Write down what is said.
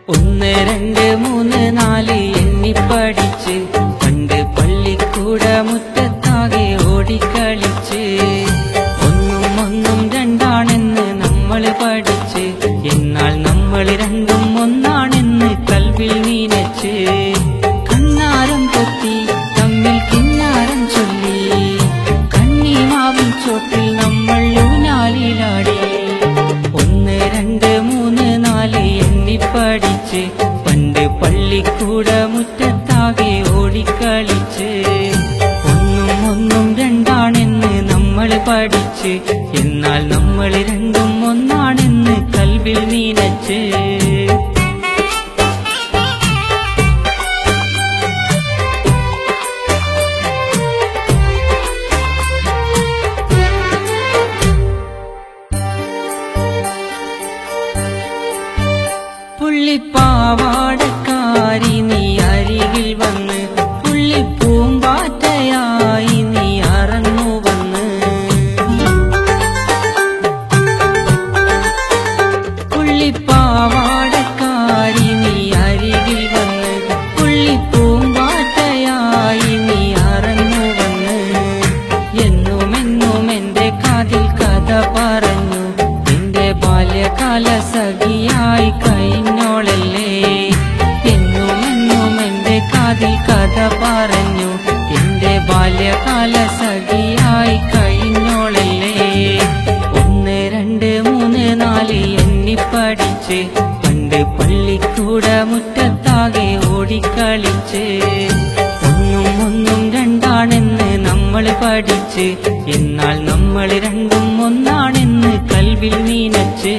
ഒന്ന് രണ്ട് മൂന്ന് നാല് എണ്ണി പഠിച്ച് പണ്ട് പള്ളിക്കൂട മുറ്റത്താകെ ഓടിക്കളിച്ച് ഒന്നും ഒന്നും രണ്ടാണെന്ന് നമ്മൾ പഠിച്ച് എന്നാൽ നമ്മൾ രണ്ടും ഒന്നാണെന്ന് കൽവിൽ നീനച്ച് കണ്ണാരം പൊത്തി തമ്മിൽ കിന്നാരം ചൊല്ലി കണ്ണിമാവിൻ ചോട്ടിൽ നമ്മൾ ഊഞ്ഞാലിലാടി ഒന്ന് രണ്ട് മൂന്ന് നാല് എണ്ണി പഠിച്ച് പണ്ട് പള്ളിക്കൂട മുറ്റത്താകെ ഓടിക്കളിച്ച് ഒന്നും ഒന്നും രണ്ടാണെന്ന് നമ്മൾ പഠിച്ച് എന്നാൽ നമ്മൾ രണ്ടും ഒന്നാണെന്ന് കൽവിൽ നീനച്ച് പുള്ളിപ്പാവാടക്കാരി നീ അരികിൽ വന്ന് പുള്ളിപ്പൂമ്പാറ്റയായി നീ അറന്നു വന്ന് പുള്ളിപ്പാവാടക്കാരി നീ അരികിൽ വന്ന് പുള്ളിപ്പൂമ്പാറ്റയായി നീ അറന്നു വന്ന് എന്നുമെന്നും എന്റെ കാതിൽ കഥ പറഞ്ഞു എന്റെ ബാല്യകാല സഖിയായി കഴിഞ്ഞോളല്ലേ എന്നുമെന്നും എന്റെ കാതിൽ കഥ പറഞ്ഞു എന്റെ ബാല്യകാല സഖിയായി കഴിഞ്ഞോളല്ലേ ഒന്ന് രണ്ട് മൂന്ന് നാല് എണ്ണി പഠിച്ച് പണ്ട് പള്ളിക്കൂട മുറ്റത്താകെ ഓടിക്കളിച്ച് ഒന്നും ഒന്നും രണ്ടാണെന്ന് നമ്മൾ പഠിച്ച് എന്നാൽ നമ്മൾ രണ്ടും ഒന്നാണെന്ന് കൽവിൽ നീനച്ച്